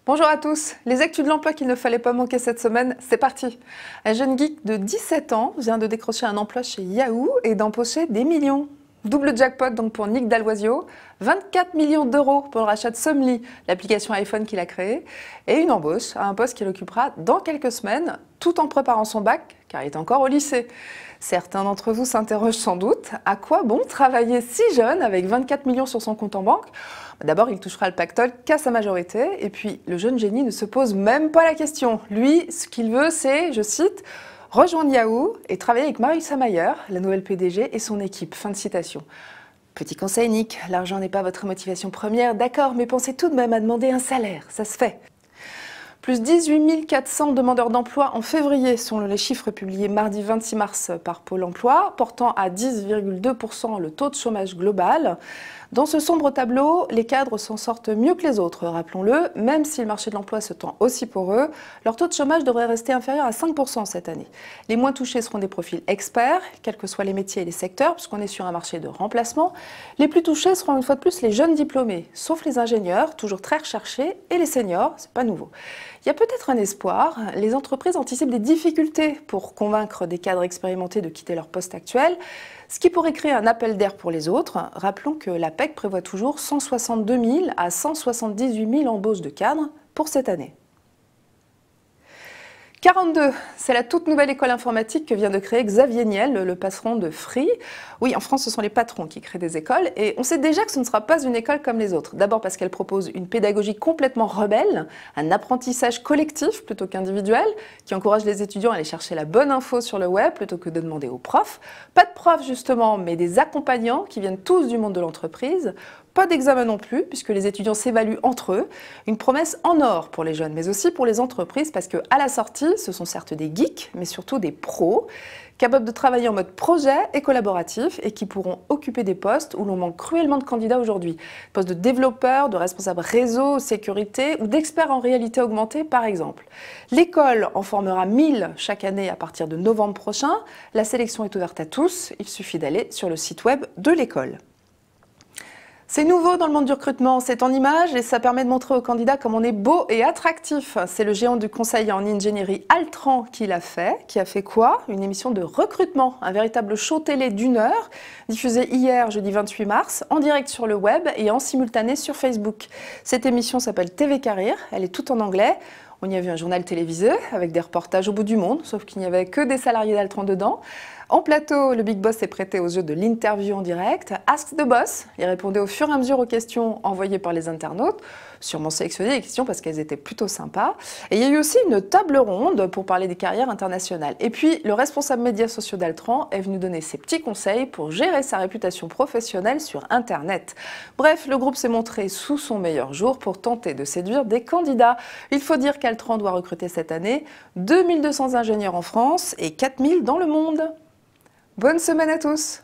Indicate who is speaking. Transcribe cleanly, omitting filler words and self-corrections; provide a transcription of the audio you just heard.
Speaker 1: Bonjour à tous, les actus de l'emploi qu'il ne fallait pas manquer cette semaine, c'est parti. Un jeune geek de 17 ans vient de décrocher un emploi chez Yahoo et d'empocher des millions. Double jackpot donc pour Nick Dalloisio, 24 millions d'euros pour le rachat de Somly, l'application iPhone qu'il a créée, et une embauche à un poste qu'il occupera dans quelques semaines, tout en préparant son bac, car il est encore au lycée. Certains d'entre vous s'interrogent sans doute, à quoi bon travailler si jeune avec 24 millions sur son compte en banque? D'abord, il touchera le pactole qu'à sa majorité, et puis le jeune génie ne se pose même pas la question. Lui, ce qu'il veut, c'est, je cite, « rejoindre Yahoo et travailler avec Marissa Mayer, la nouvelle PDG, et son équipe ». Fin de citation. Petit conseil, Nick, l'argent n'est pas votre motivation première, d'accord, mais pensez tout de même à demander un salaire, ça se fait. Plus 18 400 demandeurs d'emploi en février, selon les chiffres publiés mardi 26 mars par Pôle emploi, portant à 10,2% le taux de chômage global. Dans ce sombre tableau, les cadres s'en sortent mieux que les autres, rappelons-le. Même si le marché de l'emploi se tend aussi pour eux, leur taux de chômage devrait rester inférieur à 5% cette année. Les moins touchés seront des profils experts, quels que soient les métiers et les secteurs, puisqu'on est sur un marché de remplacement. Les plus touchés seront une fois de plus les jeunes diplômés, sauf les ingénieurs, toujours très recherchés, et les seniors, c'est pas nouveau. Il y a peut-être un espoir, les entreprises anticipent des difficultés pour convaincre des cadres expérimentés de quitter leur poste actuel, ce qui pourrait créer un appel d'air pour les autres. Rappelons que la PEC prévoit toujours 162 000 à 178 000 embauches de cadres pour cette année. 42, c'est la toute nouvelle école informatique que vient de créer Xavier Niel, le patron de Free. Oui, en France, ce sont les patrons qui créent des écoles et on sait déjà que ce ne sera pas une école comme les autres. D'abord parce qu'elle propose une pédagogie complètement rebelle, un apprentissage collectif plutôt qu'individuel, qui encourage les étudiants à aller chercher la bonne info sur le web plutôt que de demander aux profs. Pas de profs justement, mais des accompagnants qui viennent tous du monde de l'entreprise. Pas d'examen non plus, puisque les étudiants s'évaluent entre eux. Une promesse en or pour les jeunes, mais aussi pour les entreprises, parce qu'à la sortie, ce sont certes des geeks, mais surtout des pros, capables de travailler en mode projet et collaboratif, et qui pourront occuper des postes où l'on manque cruellement de candidats aujourd'hui. Postes de développeurs, de responsables réseau, sécurité, ou d'experts en réalité augmentée, par exemple. L'école en formera 1000 chaque année à partir de novembre prochain. La sélection est ouverte à tous, il suffit d'aller sur le site web de l'école. C'est nouveau dans le monde du recrutement, c'est en image et ça permet de montrer aux candidats comme on est beau et attractif. C'est le géant du conseil en ingénierie Altran qui l'a fait. Qui a fait quoi? Une émission de recrutement, un véritable show télé d'1 heure, diffusé hier, jeudi 28 mars, en direct sur le web et en simultané sur Facebook. Cette émission s'appelle TV Career, elle est toute en anglais. On y a vu un journal télévisé avec des reportages au bout du monde, sauf qu'il n'y avait que des salariés d'Altran dedans. En plateau, le Big Boss s'est prêté aux jeux de l'interview en direct. Ask the Boss, il répondait au fur et à mesure aux questions envoyées par les internautes, sûrement sélectionné les questions parce qu'elles étaient plutôt sympas. Et il y a eu aussi une table ronde pour parler des carrières internationales. Et puis, le responsable médias sociaux d'Altran est venu donner ses petits conseils pour gérer sa réputation professionnelle sur Internet. Bref, le groupe s'est montré sous son meilleur jour pour tenter de séduire des candidats. Il faut dire qu'Altran doit recruter cette année 2200 ingénieurs en France et 4000 dans le monde. Bonne semaine à tous!